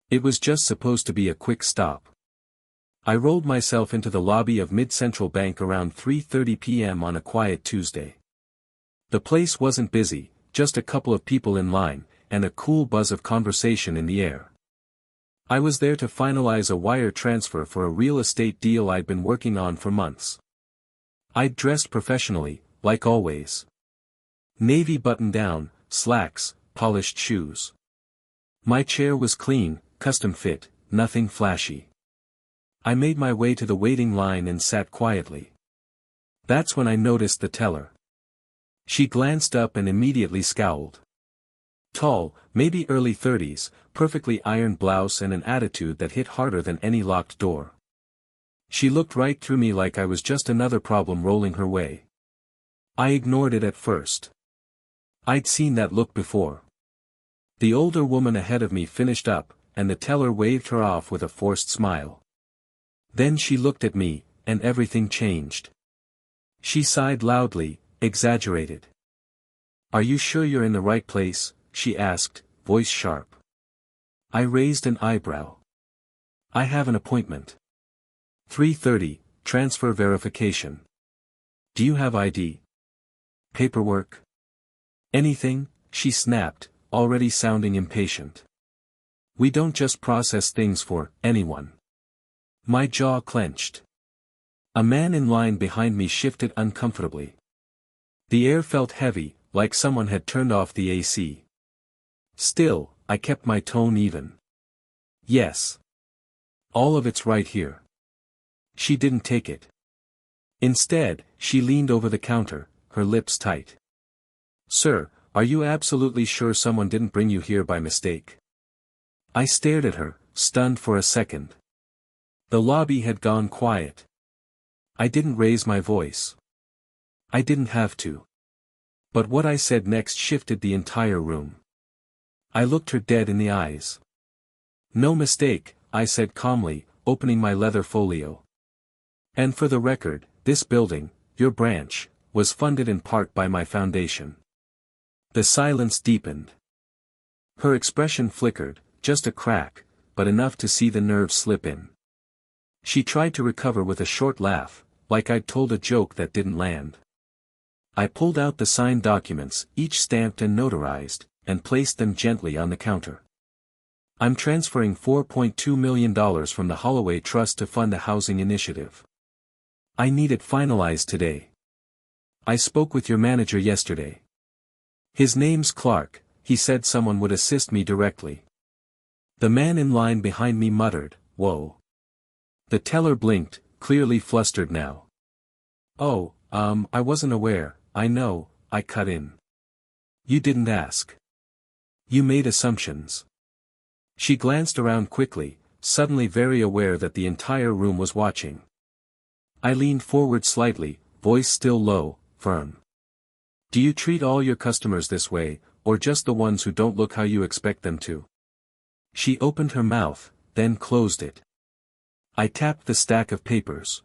It was just supposed to be a quick stop. I rolled myself into the lobby of Mid-Central Bank around 3:30 p.m. on a quiet Tuesday. The place wasn't busy, just a couple of people in line, and a cool buzz of conversation in the air. I was there to finalize a wire transfer for a real estate deal I'd been working on for months. I'd dressed professionally, like always. Navy button-down, slacks, polished shoes. My chair was clean, custom fit, nothing flashy. I made my way to the waiting line and sat quietly. That's when I noticed the teller. She glanced up and immediately scowled. Tall, maybe early 30s, perfectly ironed blouse and an attitude that hit harder than any locked door. She looked right through me like I was just another problem rolling her way. I ignored it at first. I'd seen that look before. The older woman ahead of me finished up, and the teller waved her off with a forced smile. Then she looked at me, and everything changed. She sighed loudly, exaggerated. "Are you sure you're in the right place?" she asked, voice sharp. I raised an eyebrow. "I have an appointment. 3:30, transfer verification. Do you have ID? Paperwork? Anything?" she snapped, already sounding impatient. "We don't just process things for anyone." My jaw clenched. A man in line behind me shifted uncomfortably. The air felt heavy, like someone had turned off the AC. Still, I kept my tone even. "Yes. All of it's right here." She didn't take it. Instead, she leaned over the counter, her lips tight. "Sir, are you absolutely sure someone didn't bring you here by mistake?" I stared at her, stunned for a second. The lobby had gone quiet. I didn't raise my voice. I didn't have to. But what I said next shifted the entire room. I looked her dead in the eyes. "No mistake," I said calmly, opening my leather folio. "And for the record, this building, your branch, was funded in part by my foundation." The silence deepened. Her expression flickered, just a crack, but enough to see the nerves slip in. She tried to recover with a short laugh, like I'd told a joke that didn't land. I pulled out the signed documents, each stamped and notarized, and placed them gently on the counter. "I'm transferring $4.2 million from the Holloway Trust to fund a housing initiative. I need it finalized today. I spoke with your manager yesterday. His name's Clark, he said someone would assist me directly." The man in line behind me muttered, "Whoa." The teller blinked, clearly flustered now. "Oh, I wasn't aware." "I know," I cut in. "You didn't ask. You made assumptions." She glanced around quickly, suddenly very aware that the entire room was watching. I leaned forward slightly, voice still low, firm. "Do you treat all your customers this way, or just the ones who don't look how you expect them to?" She opened her mouth, then closed it. I tapped the stack of papers.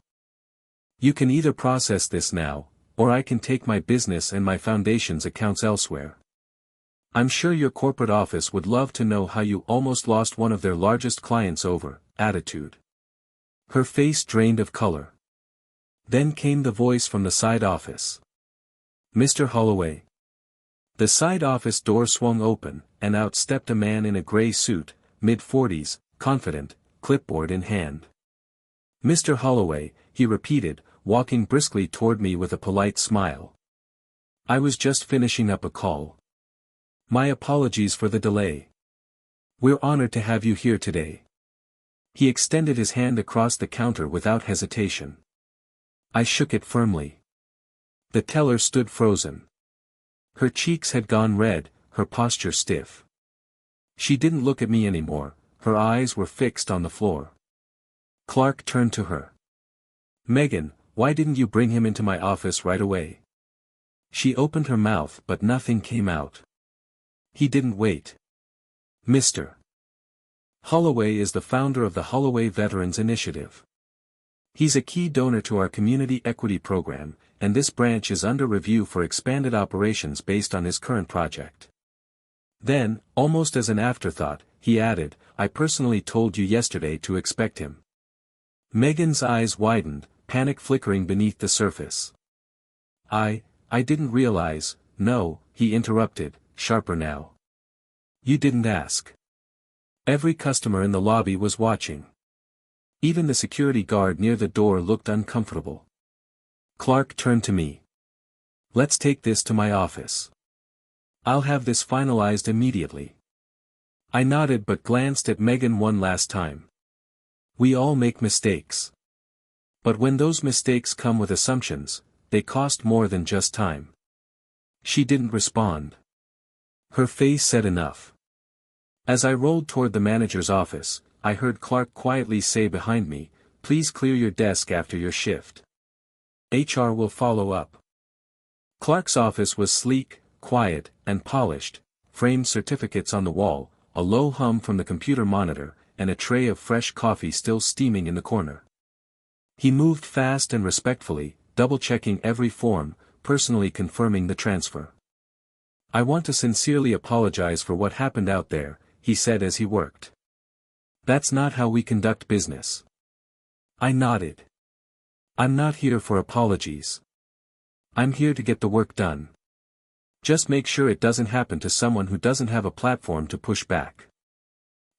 "You can either process this now, or I can take my business and my foundation's accounts elsewhere. I'm sure your corporate office would love to know how you almost lost one of their largest clients over attitude." Her face drained of color. Then came the voice from the side office. "Mr. Holloway." The side office door swung open, and out stepped a man in a gray suit, mid-40s, confident, clipboard in hand. "Mr. Holloway," he repeated, walking briskly toward me with a polite smile. "I was just finishing up a call. My apologies for the delay. We're honored to have you here today." He extended his hand across the counter without hesitation. I shook it firmly. The teller stood frozen. Her cheeks had gone red, her posture stiff. She didn't look at me anymore, her eyes were fixed on the floor. Clark turned to her. "Megan, why didn't you bring him into my office right away?" She opened her mouth but nothing came out. "He didn't wait. Mr. Holloway is the founder of the Holloway Veterans Initiative. He's a key donor to our community equity program, and this branch is under review for expanded operations based on his current project." Then, almost as an afterthought, he added, "I personally told you yesterday to expect him." Megan's eyes widened, panic flickering beneath the surface. I didn't realize." "No," he interrupted, sharper now. "You didn't ask." Every customer in the lobby was watching. Even the security guard near the door looked uncomfortable. Clark turned to me. "Let's take this to my office. I'll have this finalized immediately." I nodded but glanced at Megan one last time. We all make mistakes. But when those mistakes come with assumptions, they cost more than just time. She didn't respond. Her face said enough. As I rolled toward the manager's office, I heard Clark quietly say behind me, "Please clear your desk after your shift. HR will follow up." Clark's office was sleek, quiet, and polished, framed certificates on the wall, a low hum from the computer monitor, and a tray of fresh coffee still steaming in the corner. He moved fast and respectfully, double-checking every form, personally confirming the transfer. "I want to sincerely apologize for what happened out there," he said as he worked. "That's not how we conduct business." I nodded. "I'm not here for apologies. I'm here to get the work done. Just make sure it doesn't happen to someone who doesn't have a platform to push back."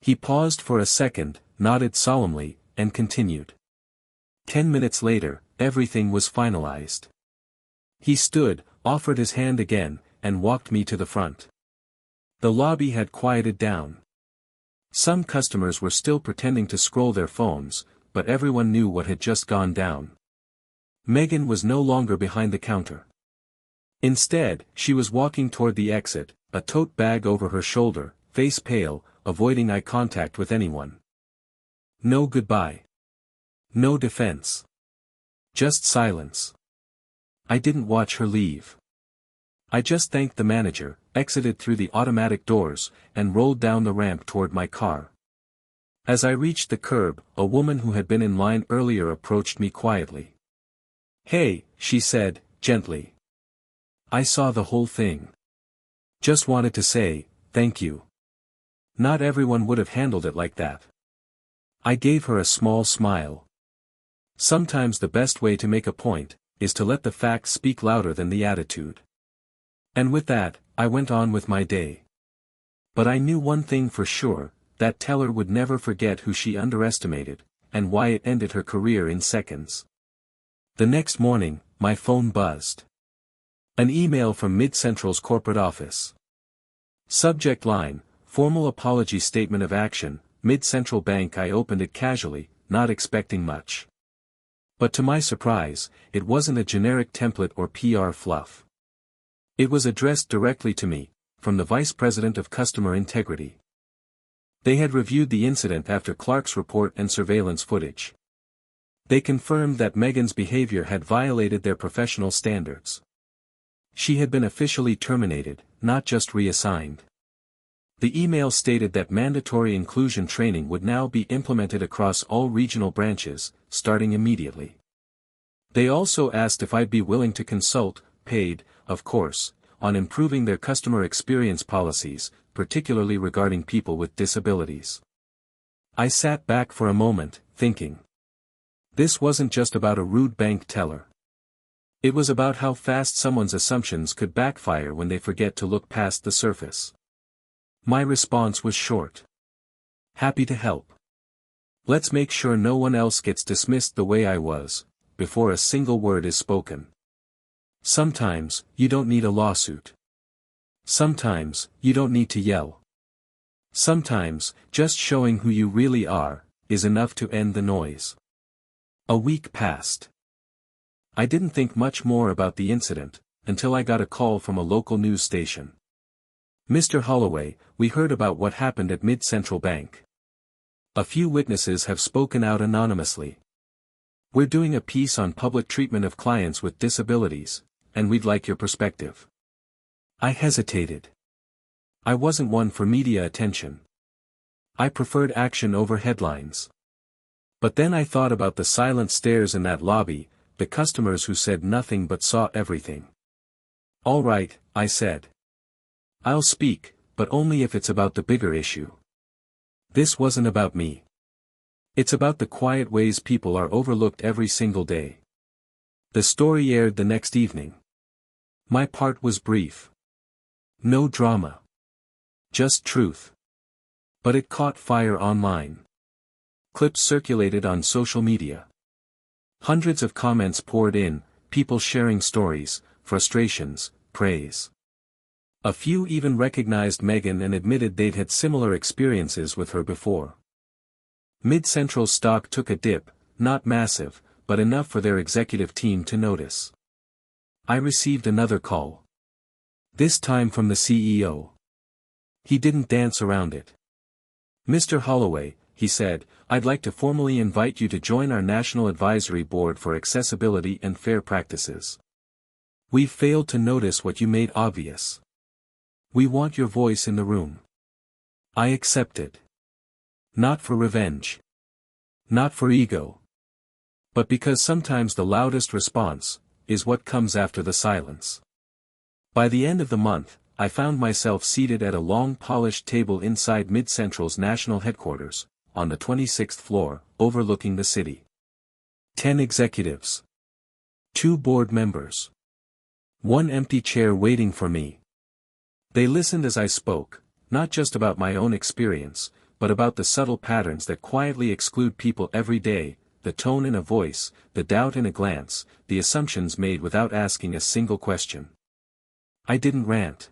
He paused for a second, nodded solemnly, and continued. 10 minutes later, everything was finalized. He stood, offered his hand again, and walked me to the front. The lobby had quieted down. Some customers were still pretending to scroll their phones, but everyone knew what had just gone down. Megan was no longer behind the counter. Instead, she was walking toward the exit, a tote bag over her shoulder, face pale, avoiding eye contact with anyone. No goodbye. No defense. Just silence. I didn't watch her leave. I just thanked the manager, exited through the automatic doors, and rolled down the ramp toward my car. As I reached the curb, a woman who had been in line earlier approached me quietly. "Hey," she said, gently. "I saw the whole thing. Just wanted to say, thank you. Not everyone would have handled it like that." I gave her a small smile. Sometimes the best way to make a point, is to let the facts speak louder than the attitude. And with that, I went on with my day. But I knew one thing for sure, that teller would never forget who she underestimated, and why it ended her career in seconds. The next morning, my phone buzzed. An email from Mid-Central's corporate office. Subject line, "Formal apology statement of action, Mid-Central Bank." I opened it casually, not expecting much. But to my surprise, it wasn't a generic template or PR fluff. It was addressed directly to me, from the Vice President of Customer Integrity. They had reviewed the incident after Clark's report and surveillance footage. They confirmed that Megan's behavior had violated their professional standards. She had been officially terminated, not just reassigned. The email stated that mandatory inclusion training would now be implemented across all regional branches, starting immediately. They also asked if I'd be willing to consult, paid, of course, on improving their customer experience policies, particularly regarding people with disabilities. I sat back for a moment, thinking. This wasn't just about a rude bank teller. It was about how fast someone's assumptions could backfire when they forget to look past the surface. My response was short. "Happy to help. Let's make sure no one else gets dismissed the way I was, before a single word is spoken." Sometimes, you don't need a lawsuit. Sometimes, you don't need to yell. Sometimes, just showing who you really are, is enough to end the noise. A week passed. I didn't think much more about the incident, until I got a call from a local news station. "Mr. Holloway, we heard about what happened at Mid-Central Bank. A few witnesses have spoken out anonymously. We're doing a piece on public treatment of clients with disabilities, and we'd like your perspective." I hesitated. I wasn't one for media attention. I preferred action over headlines. But then I thought about the silent stares in that lobby, the customers who said nothing but saw everything. "All right," I said. "I'll speak, but only if it's about the bigger issue." This wasn't about me. It's about the quiet ways people are overlooked every single day. The story aired the next evening. My part was brief. No drama. Just truth. But it caught fire online. Clips circulated on social media. Hundreds of comments poured in, people sharing stories, frustrations, praise. A few even recognized Meghan and admitted they'd had similar experiences with her before. Mid-Central's stock took a dip, not massive, but enough for their executive team to notice. I received another call. This time from the CEO. He didn't dance around it. "Mr. Holloway," he said, "I'd like to formally invite you to join our National Advisory Board for Accessibility and Fair Practices. We've failed to notice what you made obvious. We want your voice in the room." I accepted. Not for revenge. Not for ego. But because sometimes the loudest response is what comes after the silence. By the end of the month, I found myself seated at a long polished table inside Mid-Central's national headquarters, on the 26th floor, overlooking the city. 10 executives. 2 board members. 1 empty chair waiting for me. They listened as I spoke, not just about my own experience, but about the subtle patterns that quietly exclude people every day, the tone in a voice, the doubt in a glance, the assumptions made without asking a single question. I didn't rant.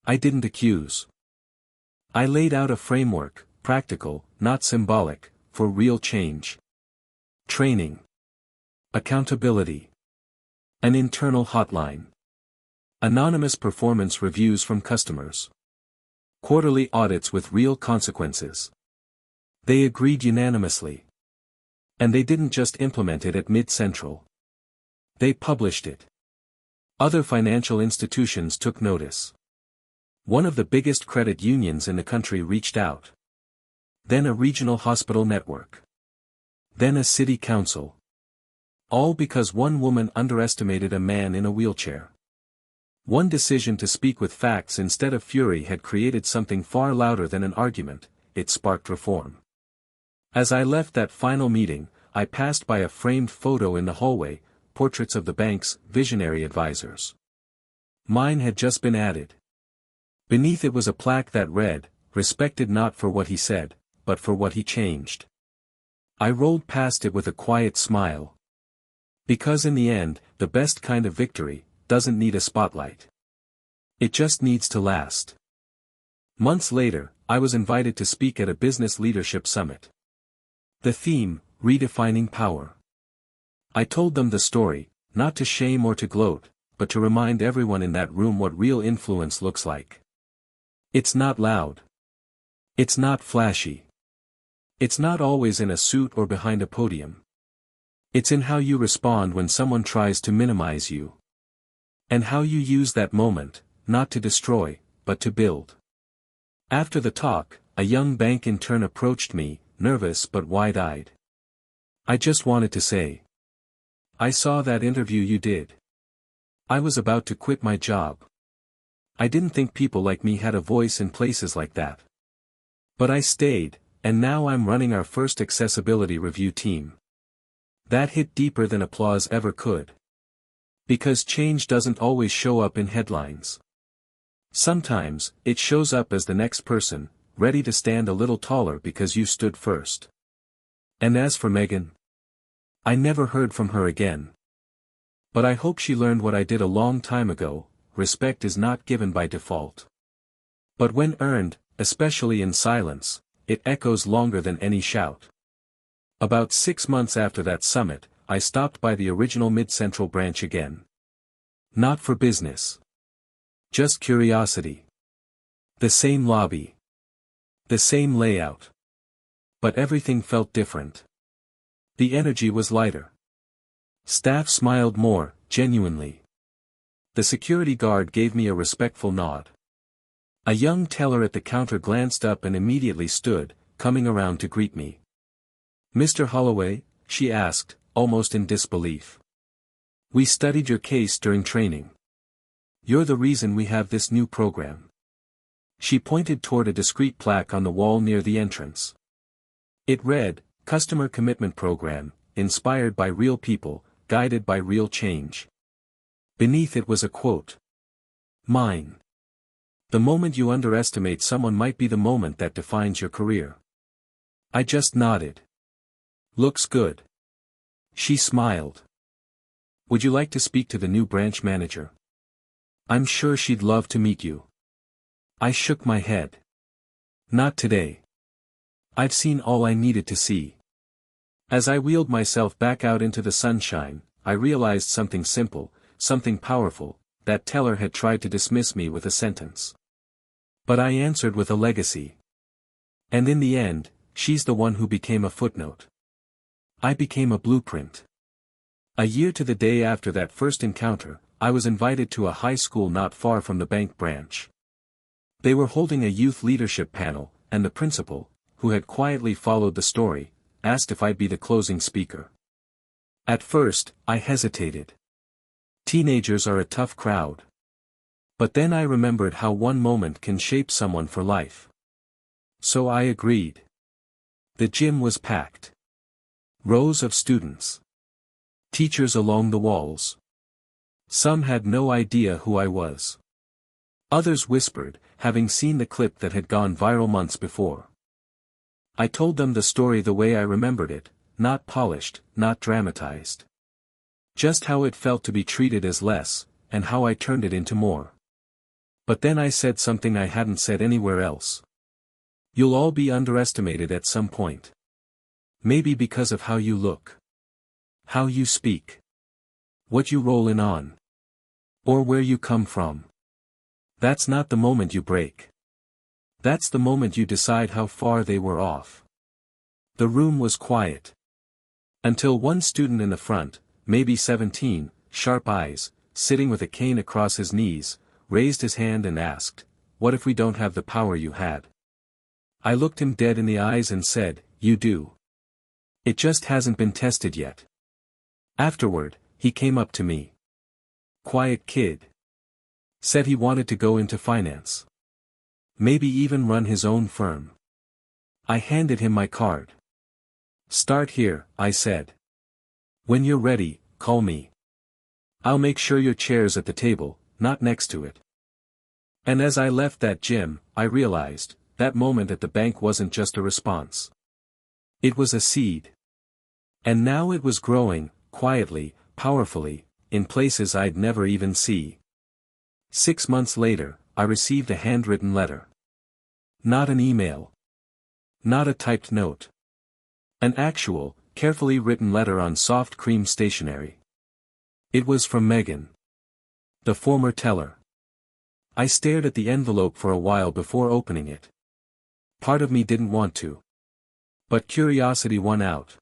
I didn't accuse. I laid out a framework, practical, not symbolic, for real change. Training. Accountability. An internal hotline. Anonymous performance reviews from customers. Quarterly audits with real consequences. They agreed unanimously. And they didn't just implement it at Mid-Central. They published it. Other financial institutions took notice. One of the biggest credit unions in the country reached out. Then a regional hospital network. Then a city council. All because one woman underestimated a man in a wheelchair. One decision to speak with facts instead of fury had created something far louder than an argument. It sparked reform. As I left that final meeting, I passed by a framed photo in the hallway, portraits of the bank's visionary advisors. Mine had just been added. Beneath it was a plaque that read, "Respected not for what he said, but for what he changed." I rolled past it with a quiet smile. Because in the end, the best kind of victory doesn't need a spotlight. It just needs to last. Months later, I was invited to speak at a business leadership summit. The theme, redefining power. I told them the story, not to shame or to gloat, but to remind everyone in that room what real influence looks like. It's not loud. It's not flashy. It's not always in a suit or behind a podium. It's in how you respond when someone tries to minimize you. And how you use that moment, not to destroy, but to build. After the talk, a young bank intern approached me, nervous but wide-eyed. "I just wanted to say. I saw that interview you did. I was about to quit my job. I didn't think people like me had a voice in places like that. But I stayed, and now I'm running our first accessibility review team." That hit deeper than applause ever could. Because change doesn't always show up in headlines. Sometimes, it shows up as the next person, ready to stand a little taller because you stood first. And as for Meghan, I never heard from her again. But I hope she learned what I did a long time ago. Respect is not given by default. But when earned, especially in silence, it echoes longer than any shout. About 6 months after that summit, I stopped by the original Mid-Central branch again. Not for business. Just curiosity. The same lobby. The same layout. But everything felt different. The energy was lighter. Staff smiled more, genuinely. The security guard gave me a respectful nod. A young teller at the counter glanced up and immediately stood, coming around to greet me. "Mr. Holloway?" she asked, almost in disbelief. "We studied your case during training. You're the reason we have this new program." She pointed toward a discreet plaque on the wall near the entrance. It read, Customer Commitment Program, inspired by real people, guided by real change. Beneath it was a quote. Mine. The moment you underestimate someone might be the moment that defines your career. I just nodded. Looks good. She smiled. Would you like to speak to the new branch manager? I'm sure she'd love to meet you. I shook my head. Not today. I've seen all I needed to see. As I wheeled myself back out into the sunshine, I realized something simple, something powerful, that teller had tried to dismiss me with a sentence. But I answered with a legacy. And in the end, she's the one who became a footnote. I became a blueprint. A year to the day after that first encounter, I was invited to a high school not far from the bank branch. They were holding a youth leadership panel, and the principal, who had quietly followed the story, asked if I'd be the closing speaker. At first, I hesitated. Teenagers are a tough crowd. But then I remembered how one moment can shape someone for life. So I agreed. The gym was packed. Rows of students. Teachers along the walls. Some had no idea who I was. Others whispered, having seen the clip that had gone viral months before. I told them the story the way I remembered it, not polished, not dramatized. Just how it felt to be treated as less, and how I turned it into more. But then I said something I hadn't said anywhere else. You'll all be underestimated at some point. Maybe because of how you look. How you speak. What you roll in on. Or where you come from. That's not the moment you break. That's the moment you decide how far they were off. The room was quiet. Until one student in the front, maybe 17, sharp eyes, sitting with a cane across his knees, raised his hand and asked, "What if we don't have the power you had?" I looked him dead in the eyes and said, "You do. It just hasn't been tested yet." Afterward, he came up to me. Quiet kid. Said he wanted to go into finance. Maybe even run his own firm. I handed him my card. "Start here," I said. "When you're ready, call me. I'll make sure your chair's at the table, not next to it." And as I left that gym, I realized, that moment at the bank wasn't just a response. It was a seed. And now it was growing, quietly, powerfully, in places I'd never even see. 6 months later, I received a handwritten letter. Not an email. Not a typed note. An actual, carefully written letter on soft cream stationery. It was from Megan. The former teller. I stared at the envelope for a while before opening it. Part of me didn't want to. But curiosity won out.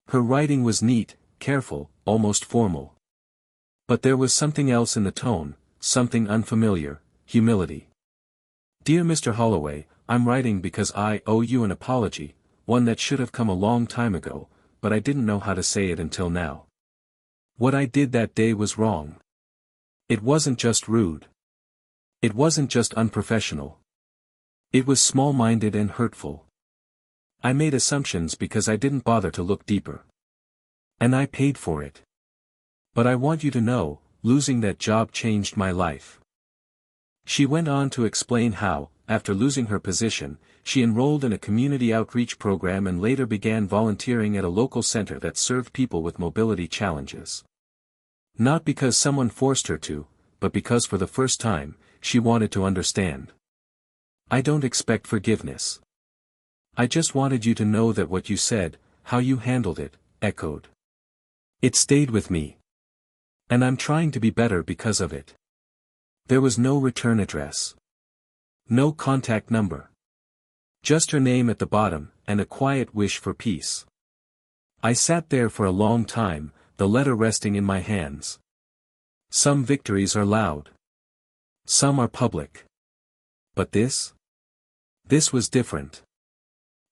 Her writing was neat, careful, almost formal. But there was something else in the tone, something unfamiliar, humility. "Dear Mr. Holloway, I'm writing because I owe you an apology, one that should have come a long time ago, but I didn't know how to say it until now. What I did that day was wrong. It wasn't just rude. It wasn't just unprofessional. It was small-minded and hurtful. I made assumptions because I didn't bother to look deeper. And I paid for it. But I want you to know, losing that job changed my life." She went on to explain how, after losing her position, she enrolled in a community outreach program and later began volunteering at a local center that served people with mobility challenges. Not because someone forced her to, but because for the first time, she wanted to understand. "I don't expect forgiveness. I just wanted you to know that what you said, how you handled it, echoed. It stayed with me. And I'm trying to be better because of it." There was no return address. No contact number. Just her name at the bottom, and a quiet wish for peace. I sat there for a long time, the letter resting in my hands. Some victories are loud. Some are public. But this? This was different.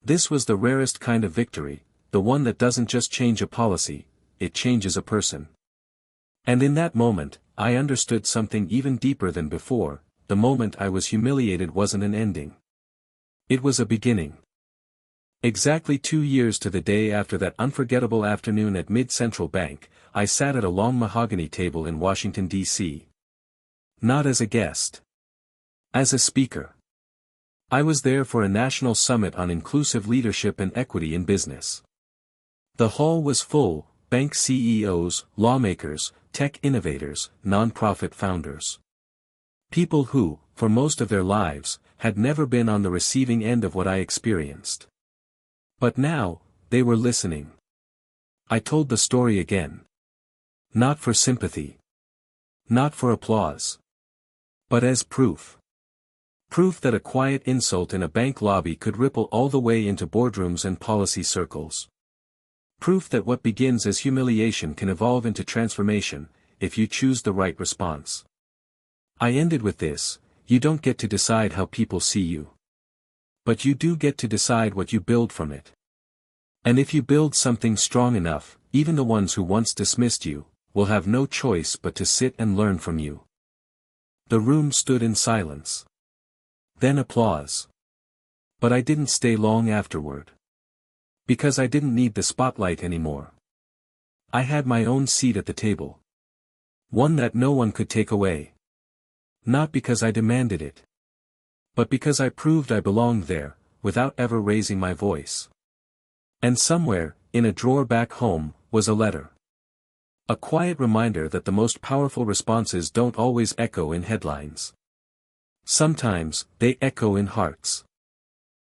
This was the rarest kind of victory, the one that doesn't just change a policy, it changes a person. And in that moment, I understood something even deeper than before, the moment I was humiliated wasn't an ending. It was a beginning. Exactly 2 years to the day after that unforgettable afternoon at Mid-Central Bank, I sat at a long mahogany table in Washington, D.C. Not as a guest. As a speaker. I was there for a national summit on inclusive leadership and equity in business. The hall was full, bank CEOs, lawmakers, tech innovators, nonprofit founders. People who, for most of their lives, had never been on the receiving end of what I experienced. But now, they were listening. I told the story again. Not for sympathy. Not for applause. But as proof. Proof that a quiet insult in a bank lobby could ripple all the way into boardrooms and policy circles. Proof that what begins as humiliation can evolve into transformation, if you choose the right response. I ended with this: you don't get to decide how people see you. But you do get to decide what you build from it. And if you build something strong enough, even the ones who once dismissed you, will have no choice but to sit and learn from you. The room stood in silence. Then applause. But I didn't stay long afterward. Because I didn't need the spotlight anymore. I had my own seat at the table. One that no one could take away. Not because I demanded it. But because I proved I belonged there, without ever raising my voice. And somewhere, in a drawer back home, was a letter. A quiet reminder that the most powerful responses don't always echo in headlines. Sometimes, they echo in hearts.